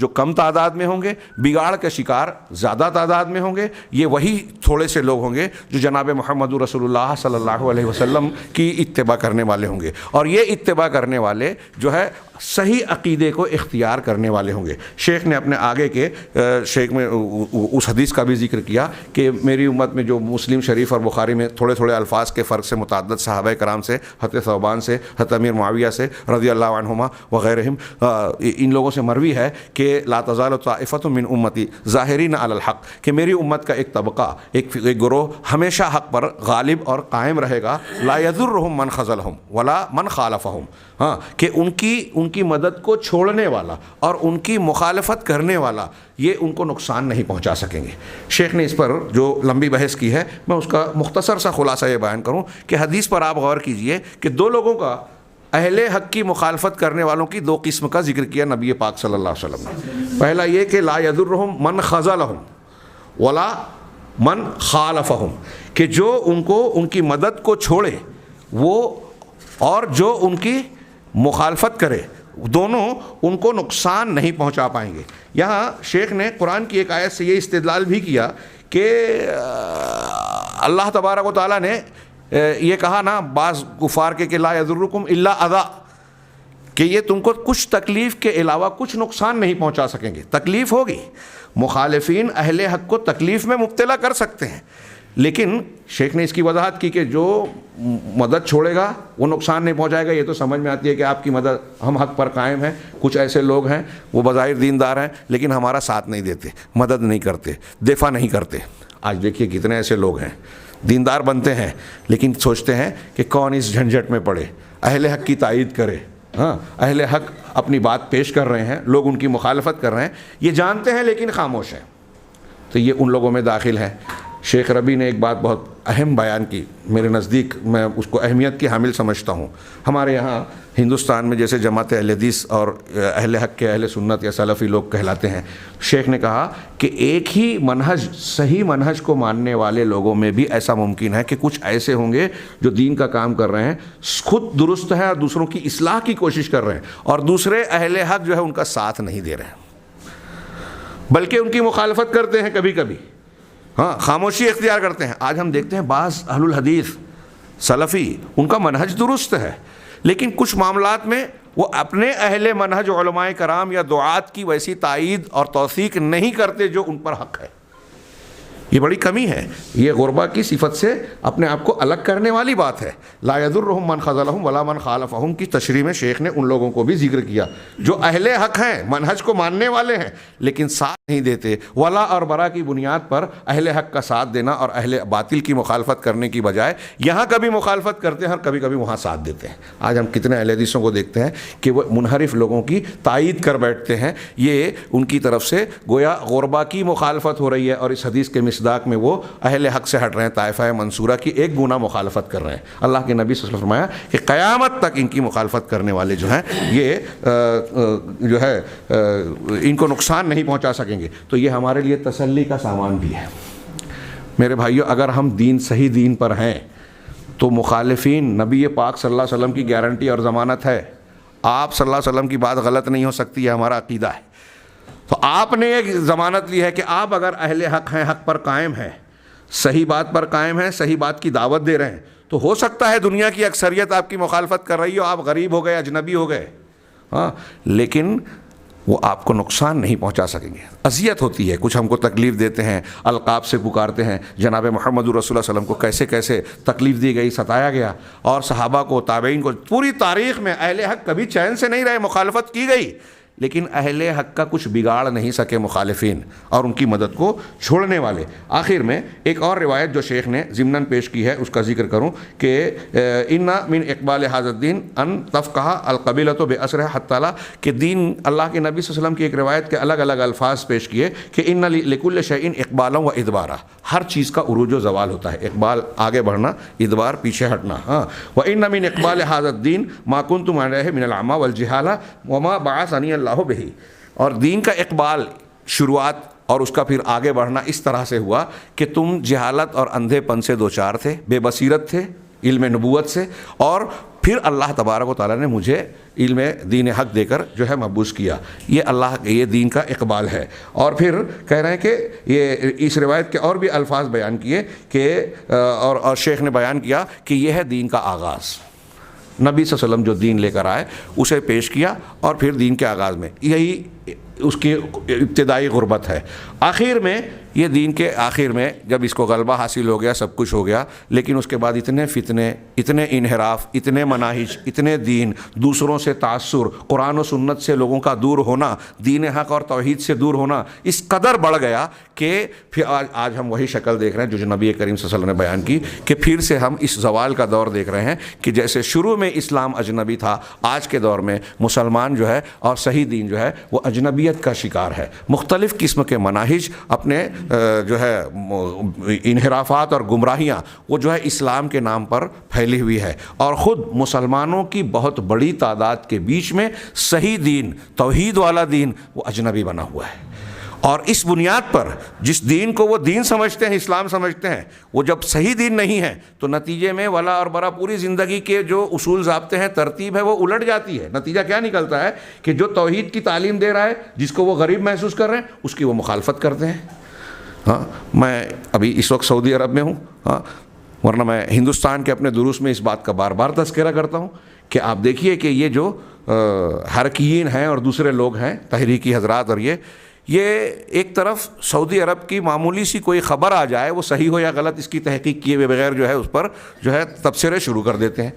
جو کم تعداد میں ہوں گے، بگاڑ کے شکار زیادہ تعداد میں ہوں گے، یہ وہی تھوڑے سے لوگ ہوں گے جو جناب محمد رسول اللہ صلی اللہ علیہ وسلم کی اتباع کرنے والے ہوں گے، اور یہ اتباع کرنے والے جو ہے صحیح عقیدے کو اختیار کرنے والے ہوں گے۔ شیخ نے اپنے آگے کے شیخ میں اس حدیث کا بھی ذکر کیا کہ میری امت میں جو مسلم شریف اور بخاری میں تھوڑے تھوڑے الفاظ کے فرق سے متعدد صحابہ کرام سے، حضرت ثوبان سے، حضرت امیر معاویہ سے رضی اللہ عنہما وغیرہم، ان لوگوں سے مروی ہے کہ لا تزال طائفۃ من امتی ظاہرین علی الحق، کہ میری امت کا ایک طبقہ، ایک گروہ ہمیشہ حق پر غالب اور قائم رہے گا، لا یضرہم من خذلہم ولا من خالفہم، ہاں کہ ان کی مدد کو چھوڑنے والا اور ان کی مخالفت کرنے والا یہ ان کو نقصان نہیں پہنچا سکیں گے۔ شیخ نے اس پر جو لمبی بحث کی ہے، میں اس کا مختصر سا خلاصہ یہ بیان کروں کہ حدیث پر آپ غور کیجئے کہ دو لوگوں کا، اہل حق کی مخالفت کرنے والوں کی دو قسم کا ذکر کیا نبی پاک صلی اللہ علیہ وسلم نے۔ پہلا یہ کہ لا یضرہم من خذلہم ولا من خالفہم، کہ جو ان کی مدد کو چھوڑے وہ اور جو ان کی مخالفت کرے، دونوں ان کو نقصان نہیں پہنچا پائیں گے۔ یہاں شیخ نے قرآن کی ایک آیت سے یہ استدلال بھی کیا کہ اللہ تبارک و تعالیٰ نے یہ کہا نا بعض کفار کے کہ لا یضرکم الا اذی، کہ یہ تم کو کچھ تکلیف کے علاوہ کچھ نقصان نہیں پہنچا سکیں گے۔ تکلیف ہوگی، مخالفین اہل حق کو تکلیف میں مبتلا کر سکتے ہیں، لیکن شیخ نے اس کی وضاحت کی کہ جو مدد چھوڑے گا وہ نقصان نہیں پہنچائے گا۔ یہ تو سمجھ میں آتی ہے کہ آپ کی مدد، ہم حق پر قائم ہیں، کچھ ایسے لوگ ہیں وہ بظاہر دیندار ہیں لیکن ہمارا ساتھ نہیں دیتے، مدد نہیں کرتے، دفاع نہیں کرتے۔ آج دیکھیے کتنے ایسے لوگ ہیں دیندار بنتے ہیں لیکن سوچتے ہیں کہ کون اس جھنجھٹ میں پڑے، اہل حق کی تائید کرے۔ ہاں، اہل حق اپنی بات پیش کر رہے ہیں، لوگ ان کی مخالفت کر رہے ہیں، یہ جانتے ہیں لیکن خاموش ہیں، تو یہ ان لوگوں میں داخل ہے۔ شیخ ربیع نے ایک بات بہت اہم بیان کی، میرے نزدیک میں اس کو اہمیت کی حامل سمجھتا ہوں۔ ہمارے یہاں ہندوستان میں جیسے جماعت اہل حدیث اور اہل حق کے اہل سنت یا سلفی لوگ کہلاتے ہیں، شیخ نے کہا کہ ایک ہی منہج، صحیح منہج کو ماننے والے لوگوں میں بھی ایسا ممکن ہے کہ کچھ ایسے ہوں گے جو دین کا کام کر رہے ہیں، خود درست ہیں اور دوسروں کی اصلاح کی کوشش کر رہے ہیں، اور دوسرے اہل حق جو ہے ان کا ساتھ نہیں دے رہے ہیں بلکہ ان کی مخالفت کرتے ہیں، کبھی کبھی ہاں خاموشی اختیار کرتے ہیں۔ آج ہم دیکھتے ہیں بعض اہل الحدیث سلفی، ان کا منہج درست ہے لیکن کچھ معاملات میں وہ اپنے اہل منہج علماء کرام یا دعات کی ویسی تائید اور توثیق نہیں کرتے جو ان پر حق ہے۔ یہ بڑی کمی ہے، یہ غربا کی صفت سے اپنے آپ کو الگ کرنے والی بات ہے۔ لا یضرہم من خذلہم ولا من خالفہم کی تشریح میں شیخ نے ان لوگوں کو بھی ذکر کیا جو اہل حق ہیں، منہج کو ماننے والے ہیں لیکن ساتھ نہیں دیتے۔ ولا اور برا کی بنیاد پر اہل حق کا ساتھ دینا اور اہل باطل کی مخالفت کرنے کی بجائے یہاں کبھی مخالفت کرتے ہیں اور کبھی کبھی وہاں ساتھ دیتے ہیں۔ آج ہم کتنے اہل حدیثوں کو دیکھتے ہیں کہ وہ منحرف لوگوں کی تائید کر بیٹھتے ہیں، یہ ان کی طرف سے گویا غربا کی مخالفت ہو رہی ہے، اور اس حدیث کے مصداق میں وہ اہل حق سے ہٹ رہے ہیں، طائفہ منصورہ کی ایک گنا مخالفت کر رہے ہیں۔ اللہ کے نبی صلی اللہ علیہ وسلم نے فرمایا کہ قیامت تک ان کی مخالفت کرنے والے جو ہیں یہ جو ہے ان کو نقصان نہیں پہنچا سکیں گے۔ تو یہ ہمارے لیے تسلی کا سامان بھی ہے۔ میرے بھائیو، اگر ہم صحیح دین پر ہیں تو مخالفین، نبی پاک صلی اللہ علیہ وسلم کی گارنٹی اور ضمانت ہے، آپ صلی اللہ علیہ وسلم کی بات غلط نہیں ہو سکتی، یہ ہمارا عقیدہ ہے۔ تو آپ نے ایک ضمانت لی ہے کہ آپ اگر اہل حق ہیں، حق پر قائم ہیں، صحیح بات پر قائم ہیں، صحیح بات کی دعوت دے رہے ہیں، تو ہو سکتا ہے دنیا کی اکثریت آپ کی مخالفت کر رہی ہو، آپ غریب ہو گئے، اجنبی ہو گئے، ہاں، لیکن وہ آپ کو نقصان نہیں پہنچا سکیں گے۔ اذیت ہوتی ہے، کچھ ہم کو تکلیف دیتے ہیں، القاب سے پکارتے ہیں، جناب محمد رسول اللہ صلی اللہ علیہ وسلم کو کیسے کیسے تکلیف دی گئی، ستایا گیا، اور صحابہ کو، تابعین کو، پوری تاریخ میں اہل حق کبھی چین سے نہیں رہے، مخالفت کی گئی، لیکن اہل حق کا کچھ بگاڑ نہیں سکے مخالفین اور ان کی مدد کو چھوڑنے والے۔ آخر میں ایک اور روایت جو شیخ نے ضمناً پیش کی ہے اس کا ذکر کروں کہ ان من اقبال ھذا الدین ان تفقہ القبیلۃ باسرہ حتی لا، کہ دین، اللہ کے نبی صلی اللہ علیہ وسلم کی ایک روایت کے الگ الگ الفاظ پیش کیے کہ ان لکل شیء اقبالا و ادبارا، ہر چیز کا عروج و زوال ہوتا ہے، اقبال آگے بڑھنا، ادبار پیچھے ہٹنا۔ ہاں، وان من اقبال ھذا الدین ما کنتم علیہ من العمی والجہالہ وما بعثنی اللہ بہ، اور دین کا اقبال، شروعات اور اس کا پھر آگے بڑھنا اس طرح سے ہوا کہ تم جہالت اور اندھے پن سے دوچار تھے، بے بصیرت تھے علم نبوت سے، اور پھر اللہ تبارک و تعالیٰ نے مجھے علم دین حق دے کر جو ہے مبعوث کیا. یہ اللہ یہ دین کا اقبال ہے. اور پھر کہہ رہے ہیں کہ یہ اس روایت کے اور بھی الفاظ بیان کیے کہ اور شیخ نے بیان کیا کہ یہ ہے دین کا آغاز. نبی صلی اللہ علیہ وسلم جو دین لے کر آئے اسے پیش کیا اور پھر دین کے آغاز میں یہی اس کی ابتدائی غربت ہے. آخر میں یہ دین کے آخر میں جب اس کو غلبہ حاصل ہو گیا، سب کچھ ہو گیا، لیکن اس کے بعد اتنے فتنے، اتنے انحراف، اتنے مناہج، اتنے دین، دوسروں سے تعصر، قرآن و سنت سے لوگوں کا دور ہونا، دین حق اور توحید سے دور ہونا اس قدر بڑھ گیا کہ پھر آج ہم وہی شکل دیکھ رہے ہیں جو نبی کریم صلی اللہ علیہ وسلم نے بیان کی کہ پھر سے ہم اس زوال کا دور دیکھ رہے ہیں کہ جیسے شروع میں اسلام اجنبی تھا، آج کے دور میں مسلمان جو ہے اور صحیح دین جو ہے وہ اجنبیت کا شکار ہے. مختلف قسم کے مناہج، اپنے جو ہے انحرافات اور گمراہیاں وہ جو ہے اسلام کے نام پر پھیلی ہوئی ہے، اور خود مسلمانوں کی بہت بڑی تعداد کے بیچ میں صحیح دین، توحید والا دین وہ اجنبی بنا ہوا ہے. اور اس بنیاد پر جس دین کو وہ دین سمجھتے ہیں، اسلام سمجھتے ہیں، وہ جب صحیح دین نہیں ہے تو نتیجے میں ولا اور برا پوری زندگی کے جو اصول ضابطے ہیں، ترتیب ہے، وہ الٹ جاتی ہے. نتیجہ کیا نکلتا ہے کہ جو توحید کی تعلیم دے رہا ہے، جس کو وہ غریب محسوس کر رہے ہیں، اس کی وہ مخالفت کرتے ہیں. ہاں، میں ابھی اس وقت سعودی عرب میں ہوں، ہاں، ورنہ میں ہندوستان کے اپنے دروس میں اس بات کا بار بار تذکرہ کرتا ہوں کہ آپ دیکھیے کہ یہ جو حرکیین ہیں اور دوسرے لوگ ہیں، تحریکی حضرات، اور یہ ایک طرف سعودی عرب کی معمولی سی کوئی خبر آ جائے، وہ صحیح ہو یا غلط، اس کی تحقیق کیے بغیر جو ہے اس پر جو ہے تبصرے شروع کر دیتے ہیں.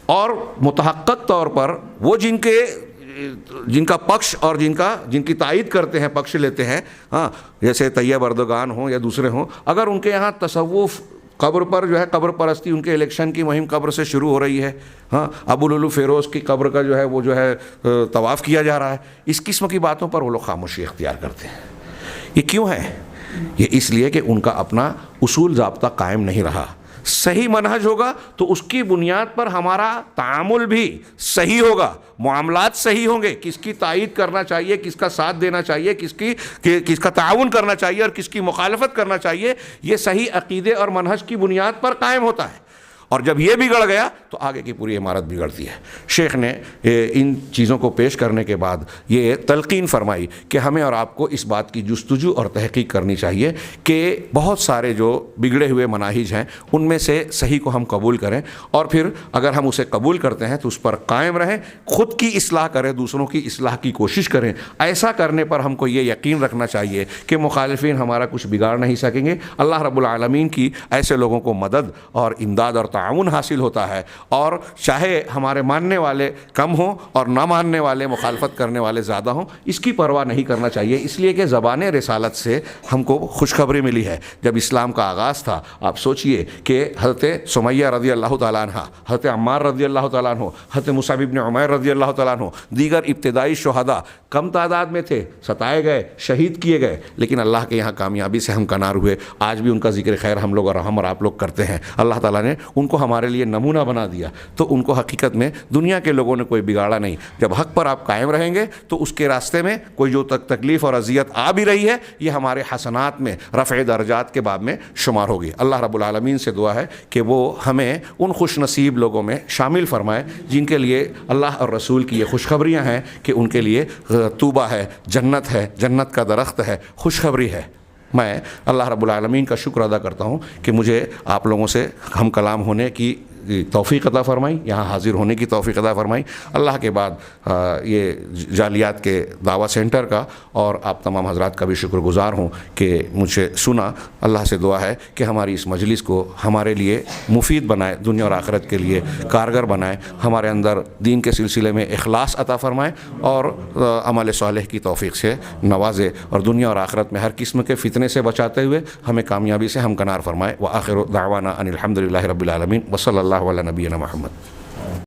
اور متحقق طور پر وہ جن کا پکش اور جن کی تائید کرتے ہیں، پکش لیتے ہیں، ہاں، جیسے طیب اردگان ہوں یا دوسرے ہوں، اگر ان کے یہاں تصوف قبر پر جو ہے قبر پرستی، ان کے الیکشن کی مہم قبر سے شروع ہو رہی ہے، ہاں، ابو لولو فیروز کی قبر کا جو ہے وہ جو ہے طواف کیا جا رہا ہے، اس قسم کی باتوں پر وہ لوگ خاموشی اختیار کرتے ہیں. یہ کیوں ہے؟ یہ اس لیے کہ ان کا اپنا اصول ضابطہ قائم نہیں رہا. صحیح منہج ہوگا تو اس کی بنیاد پر ہمارا تعامل بھی صحیح ہوگا، معاملات صحیح ہوں گے، کس کی تائید کرنا چاہیے، کس کا ساتھ دینا چاہیے، کس کا تعاون کرنا چاہیے اور کس کی مخالفت کرنا چاہیے، یہ صحیح عقیدے اور منہج کی بنیاد پر قائم ہوتا ہے. اور جب یہ بگڑ گیا تو آگے کی پوری عمارت بگڑتی ہے. شیخ نے ان چیزوں کو پیش کرنے کے بعد یہ تلقین فرمائی کہ ہمیں اور آپ کو اس بات کی جستجو اور تحقیق کرنی چاہیے کہ بہت سارے جو بگڑے ہوئے مناہج ہیں ان میں سے صحیح کو ہم قبول کریں، اور پھر اگر ہم اسے قبول کرتے ہیں تو اس پر قائم رہیں، خود کی اصلاح کریں، دوسروں کی اصلاح کی کوشش کریں. ایسا کرنے پر ہم کو یہ یقین رکھنا چاہیے کہ مخالفین ہمارا کچھ بگاڑ نہیں سکیں گے. اللہ رب العالمین کی ایسے لوگوں کو مدد اور امداد اور تعاون حاصل ہوتا ہے، اور چاہے ہمارے ماننے والے کم ہوں اور نہ ماننے والے، مخالفت کرنے والے زیادہ ہوں، اس کی پرواہ نہیں کرنا چاہیے. اس لیے کہ زبان رسالت سے ہم کو خوشخبری ملی ہے. جب اسلام کا آغاز تھا، آپ سوچئے کہ حضرت سمیہ رضی اللہ تعالیٰ عنہ، حضرت عمار رضی اللہ تعالیٰ عنہ، حضرت مصعب بن عمیر رضی اللہ تعالیٰ عنہ، دیگر ابتدائی شہداء کم تعداد میں تھے، ستائے گئے، شہید کیے گئے، لیکن اللہ کے یہاں کامیابی سے ہمکنار ہوئے. آج بھی ان کا ذکر خیر ہم لوگ اور ہم اور آپ لوگ کرتے ہیں. اللہ تعالیٰ نے ان کو ہمارے لیے نمونہ بنا دیا، تو ان کو حقیقت میں دنیا کے لوگوں نے کوئی بگاڑا نہیں. جب حق پر آپ قائم رہیں گے تو اس کے راستے میں کوئی جو تکلیف اور اذیت آ بھی رہی ہے، یہ ہمارے حسنات میں، رفع درجات کے باب میں شمار ہوگی. اللہ رب العالمین سے دعا ہے کہ وہ ہمیں ان خوش نصیب لوگوں میں شامل فرمائے جن کے لیے اللہ اور رسول کی یہ خوشخبریاں ہیں کہ ان کے لیے طوبہ ہے، جنت ہے، جنت کا درخت ہے، خوشخبری ہے. میں اللہ رب العالمین کا شکر ادا کرتا ہوں کہ مجھے آپ لوگوں سے ہم کلام ہونے کی توفیق عطا فرمائی، یہاں حاضر ہونے کی توفیق عطا فرمائی. اللہ کے بعد یہ جالیات کے دعویٰ سینٹر کا اور آپ تمام حضرات کا بھی شکر گزار ہوں کہ مجھے سنا. اللہ سے دعا ہے کہ ہماری اس مجلس کو ہمارے لیے مفید بنائے، دنیا اور آخرت کے لیے کارگر بنائے، ہمارے اندر دین کے سلسلے میں اخلاص عطا فرمائے اور عمل صالح کی توفیق سے نوازے، اور دنیا اور آخرت میں ہر قسم کے فتنے سے بچاتے ہوئے ہمیں کامیابی سے ہمکنار فرمائے. وآخر دعوانا ان الحمد للہ رب العالمین وصلی اللہ علی نبینا محمد.